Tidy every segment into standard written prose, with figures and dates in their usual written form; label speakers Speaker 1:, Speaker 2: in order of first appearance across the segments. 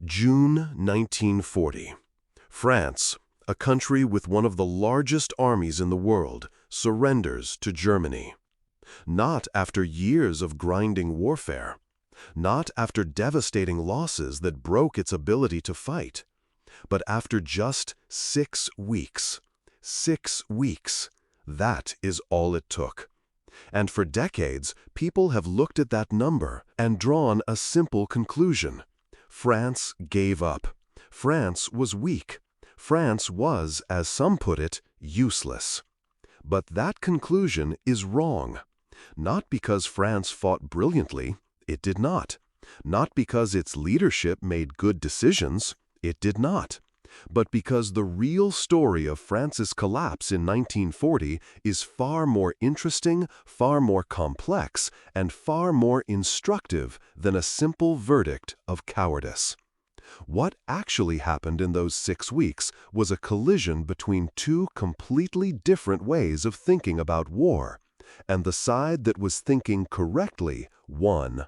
Speaker 1: June 1940. France, a country with one of the largest armies in the world, surrenders to Germany. Not after years of grinding warfare. Not after devastating losses that broke its ability to fight. But after just 6 weeks. 6 weeks. That is all it took. And for decades, people have looked at that number and drawn a simple conclusion. France gave up. France was weak. France was, as some put it, useless. But that conclusion is wrong. Not because France fought brilliantly, it did not. Not because its leadership made good decisions, it did not. But because the real story of France's collapse in 1940 is far more interesting, far more complex, and far more instructive than a simple verdict of cowardice. What actually happened in those 6 weeks was a collision between two completely different ways of thinking about war, and the side that was thinking correctly won.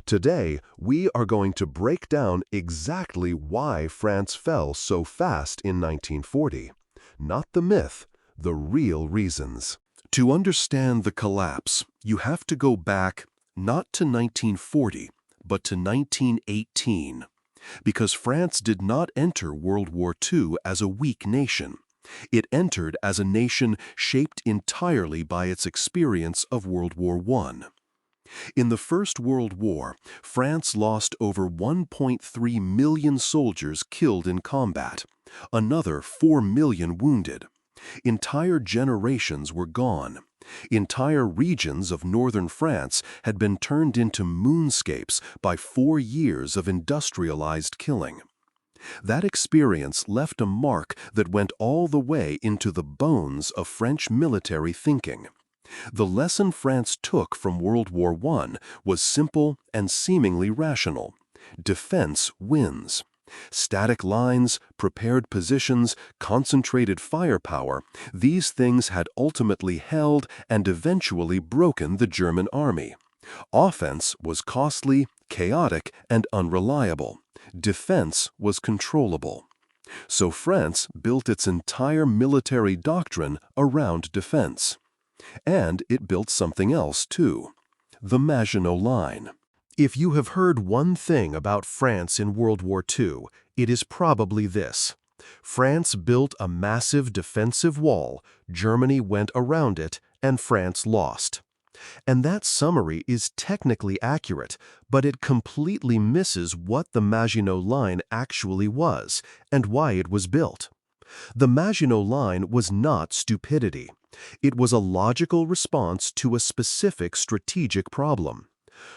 Speaker 1: Today, we are going to break down exactly why France fell so fast in 1940. Not the myth, the real reasons. To understand the collapse, you have to go back not to 1940, but to 1918. Because France did not enter World War II as a weak nation. It entered as a nation shaped entirely by its experience of World War I. In the First World War, France lost over 1.3 million soldiers killed in combat, another 4 million wounded. Entire generations were gone. Entire regions of northern France had been turned into moonscapes by 4 years of industrialized killing. That experience left a mark that went all the way into the bones of French military thinking. The lesson France took from World War I was simple and seemingly rational. Defense wins. Static lines, prepared positions, concentrated firepower, these things had ultimately held and eventually broken the German army. Offense was costly, chaotic, and unreliable. Defense was controllable. So France built its entire military doctrine around defense. And it built something else, too. The Maginot Line. If you have heard one thing about France in World War II, it is probably this. France built a massive defensive wall, Germany went around it, and France lost. And that summary is technically accurate, but it completely misses what the Maginot Line actually was and why it was built. The Maginot Line was not stupidity. It was a logical response to a specific strategic problem.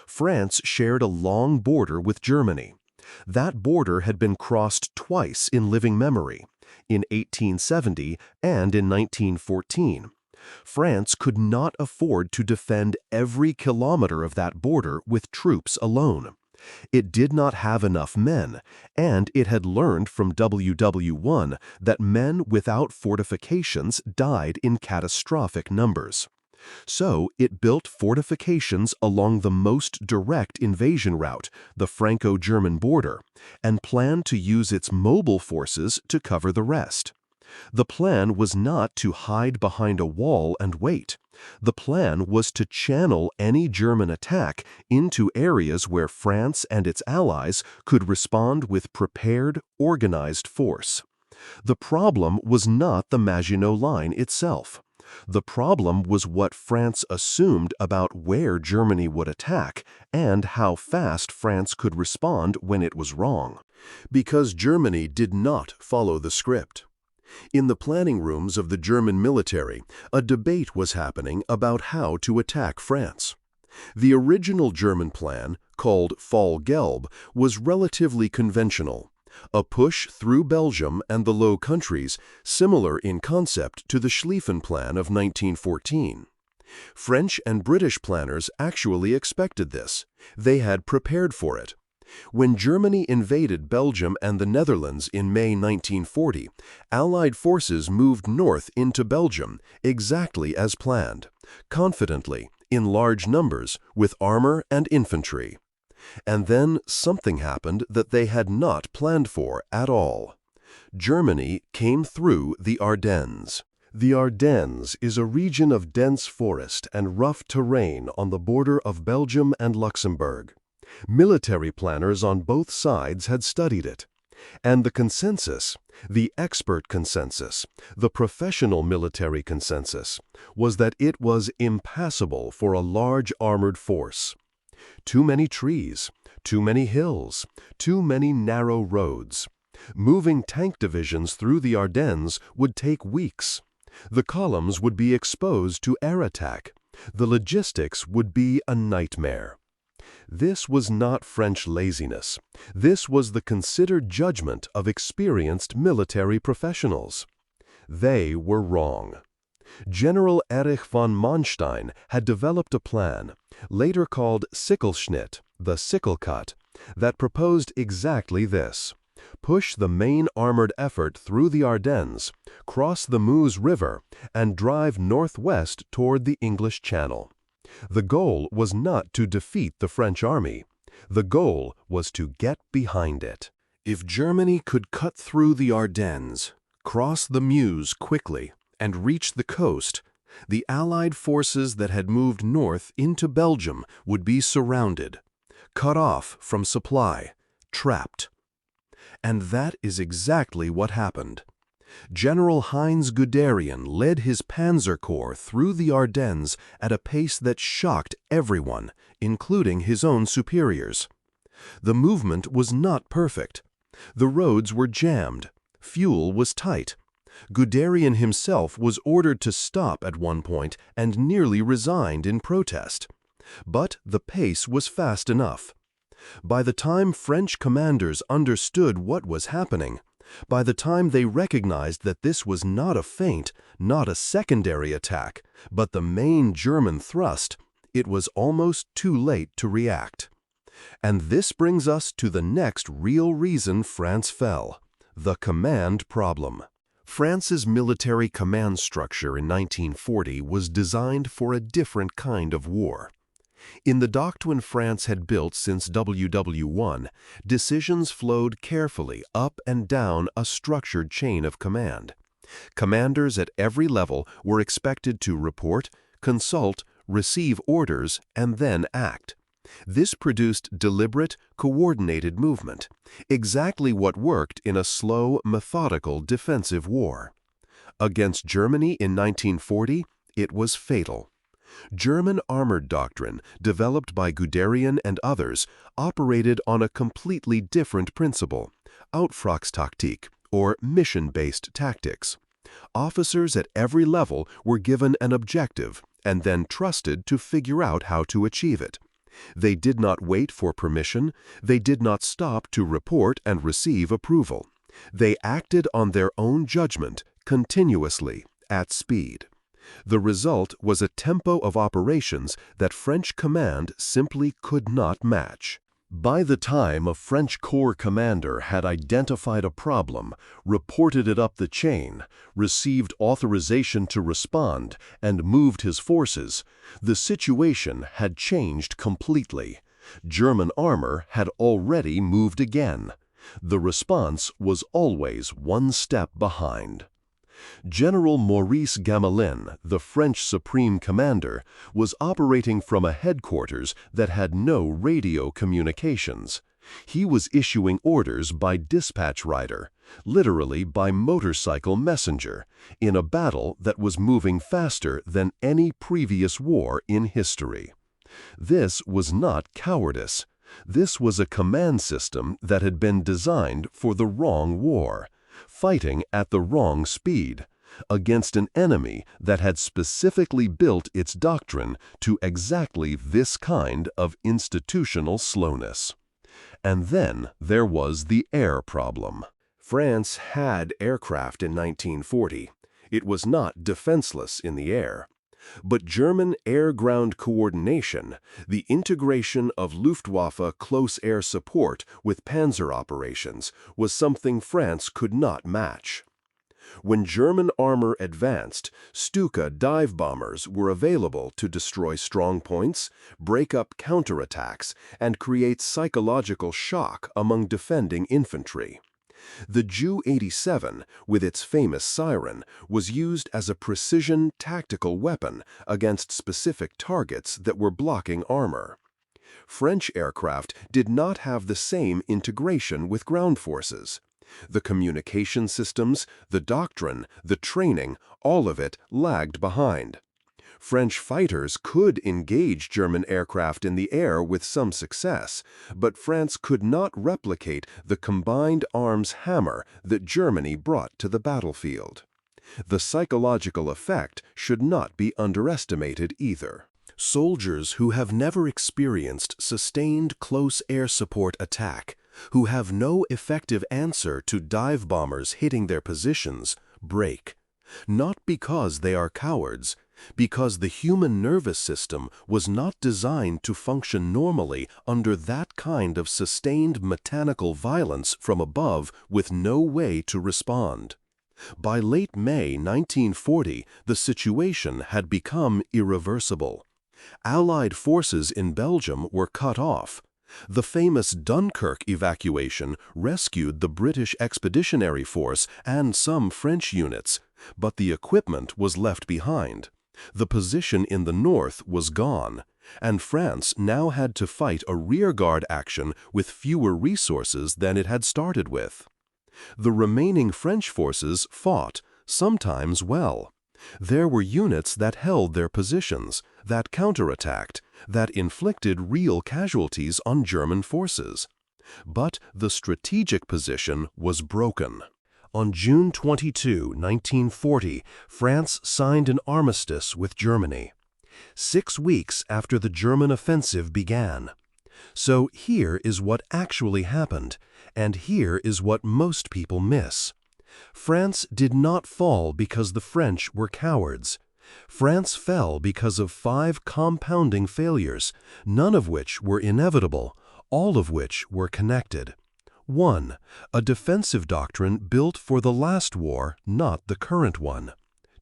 Speaker 1: France shared a long border with Germany. That border had been crossed twice in living memory, in 1870 and in 1914. France could not afford to defend every kilometer of that border with troops alone. It did not have enough men, and it had learned from WWII that men without fortifications died in catastrophic numbers. So it built fortifications along the most direct invasion route, the Franco-German border, and planned to use its mobile forces to cover the rest. The plan was not to hide behind a wall and wait. The plan was to channel any German attack into areas where France and its allies could respond with prepared, organized force. The problem was not the Maginot Line itself. The problem was what France assumed about where Germany would attack and how fast France could respond when it was wrong. Because Germany did not follow the script. In the planning rooms of the German military, a debate was happening about how to attack France. The original German plan, called Fall Gelb, was relatively conventional. A push through Belgium and the Low Countries, similar in concept to the Schlieffen Plan of 1914. French and British planners actually expected this. They had prepared for it. When Germany invaded Belgium and the Netherlands in May 1940, Allied forces moved north into Belgium, exactly as planned, confidently, in large numbers, with armor and infantry. And then something happened that they had not planned for at all. Germany came through the Ardennes. The Ardennes is a region of dense forest and rough terrain on the border of Belgium and Luxembourg. Military planners on both sides had studied it. And the consensus, the expert consensus, the professional military consensus, was that it was impassable for a large armored force. Too many trees, too many hills, too many narrow roads. Moving tank divisions through the Ardennes would take weeks. The columns would be exposed to air attack. The logistics would be a nightmare. This was not French laziness. This was the considered judgment of experienced military professionals. They were wrong. General Erich von Manstein had developed a plan, later called Sickelschnitt, the sickle cut, that proposed exactly this. Push the main armored effort through the Ardennes, cross the Meuse River, and drive northwest toward the English Channel. The goal was not to defeat the French army. The goal was to get behind it. If Germany could cut through the Ardennes, cross the Meuse quickly, and reach the coast, the Allied forces that had moved north into Belgium would be surrounded, cut off from supply, trapped. And that is exactly what happened. General Heinz Guderian led his Panzer Corps through the Ardennes at a pace that shocked everyone, including his own superiors. The movement was not perfect. The roads were jammed. Fuel was tight. Guderian himself was ordered to stop at one point and nearly resigned in protest. But the pace was fast enough. By the time French commanders understood what was happening, by the time they recognized that this was not a feint, not a secondary attack, but the main German thrust, it was almost too late to react. And this brings us to the next real reason France fell: the command problem. France's military command structure in 1940 was designed for a different kind of war. In the doctrine France had built since WWII, decisions flowed carefully up and down a structured chain of command. Commanders at every level were expected to report, consult, receive orders, and then act. This produced deliberate, coordinated movement, exactly what worked in a slow, methodical defensive war. Against Germany in 1940, it was fatal. German armored doctrine, developed by Guderian and others, operated on a completely different principle: Auftragstaktik, or mission-based tactics. Officers at every level were given an objective and then trusted to figure out how to achieve it. They did not wait for permission. They did not stop to report and receive approval. They acted on their own judgment, continuously, at speed. The result was a tempo of operations that French command simply could not match. By the time a French Corps commander had identified a problem, reported it up the chain, received authorization to respond, and moved his forces, the situation had changed completely. German armor had already moved again. The response was always one step behind. General Maurice Gamelin, the French Supreme Commander, was operating from a headquarters that had no radio communications. He was issuing orders by dispatch rider, literally by motorcycle messenger, in a battle that was moving faster than any previous war in history. This was not cowardice. This was a command system that had been designed for the wrong war, fighting at the wrong speed, against an enemy that had specifically built its doctrine to exactly this kind of institutional slowness. And then there was the air problem. France had aircraft in 1940. It was not defenseless in the air. But German air-ground coordination, the integration of Luftwaffe close air support with panzer operations, was something France could not match. When German armor advanced, Stuka dive bombers were available to destroy strong points, break up counterattacks, and create psychological shock among defending infantry. The Ju-87, with its famous siren, was used as a precision tactical weapon against specific targets that were blocking armor. French aircraft did not have the same integration with ground forces. The communication systems, the doctrine, the training, all of it lagged behind. French fighters could engage German aircraft in the air with some success, but France could not replicate the combined arms hammer that Germany brought to the battlefield. The psychological effect should not be underestimated either. Soldiers who have never experienced sustained close air support attack, who have no effective answer to dive bombers hitting their positions, break. Not because they are cowards, because the human nervous system was not designed to function normally under that kind of sustained mechanical violence from above with no way to respond. By late May 1940, the situation had become irreversible. Allied forces in Belgium were cut off. The famous Dunkirk evacuation rescued the British Expeditionary Force and some French units, but the equipment was left behind. The position in the north was gone, and France now had to fight a rearguard action with fewer resources than it had started with. The remaining French forces fought, sometimes well. There were units that held their positions, that counterattacked, that inflicted real casualties on German forces. But the strategic position was broken. On June 22, 1940, France signed an armistice with Germany, 6 weeks after the German offensive began. So here is what actually happened, and here is what most people miss. France did not fall because the French were cowards. France fell because of 5 compounding failures, none of which were inevitable, all of which were connected. 1. A defensive doctrine built for the last war, not the current one.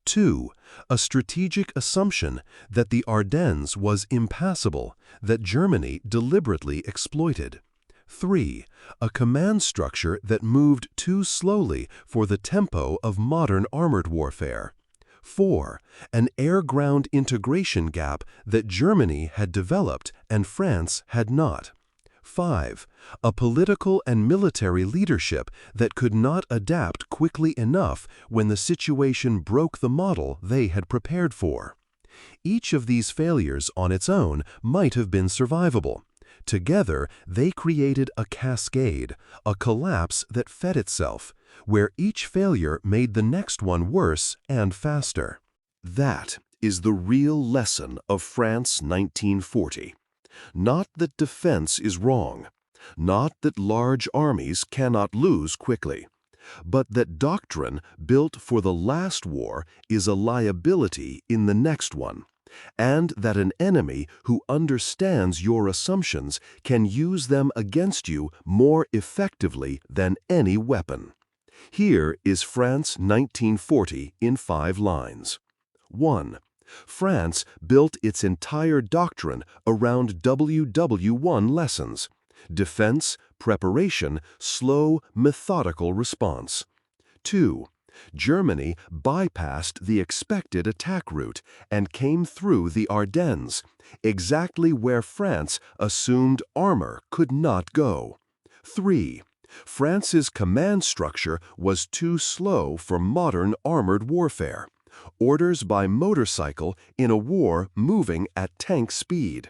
Speaker 1: 2. A strategic assumption that the Ardennes was impassable, that Germany deliberately exploited. 3. A command structure that moved too slowly for the tempo of modern armored warfare. 4. An air-ground integration gap that Germany had developed and France had not. 5. A political and military leadership that could not adapt quickly enough when the situation broke the model they had prepared for. Each of these failures on its own might have been survivable. Together, they created a cascade, a collapse that fed itself, where each failure made the next one worse and faster. That is the real lesson of France 1940. Not that defense is wrong, not that large armies cannot lose quickly, but that doctrine built for the last war is a liability in the next one, and that an enemy who understands your assumptions can use them against you more effectively than any weapon. Here is France 1940 in 5 lines. 1. France built its entire doctrine around WW1 lessons: defense, preparation, slow, methodical response. 2. Germany bypassed the expected attack route and came through the Ardennes, exactly where France assumed armor could not go. 3. France's command structure was too slow for modern armored warfare. Orders by motorcycle in a war moving at tank speed.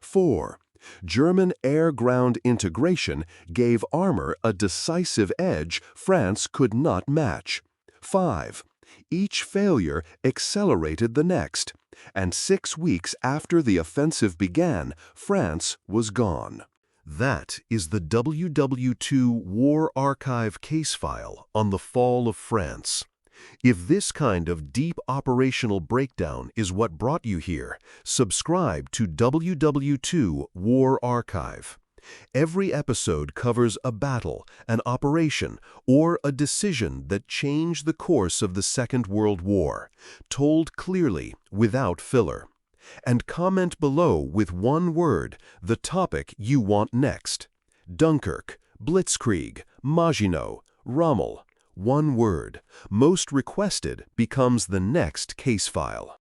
Speaker 1: 4. German air-ground integration gave armor a decisive edge France could not match. 5. Each failure accelerated the next, and 6 weeks after the offensive began, France was gone. That is the WWII War Archive case file on the fall of France. If this kind of deep operational breakdown is what brought you here, subscribe to WWII War Archive. Every episode covers a battle, an operation, or a decision that changed the course of the Second World War, told clearly, without filler. And comment below with one word the topic you want next. Dunkirk, Blitzkrieg, Maginot, Rommel. One word, most requested, becomes the next case file.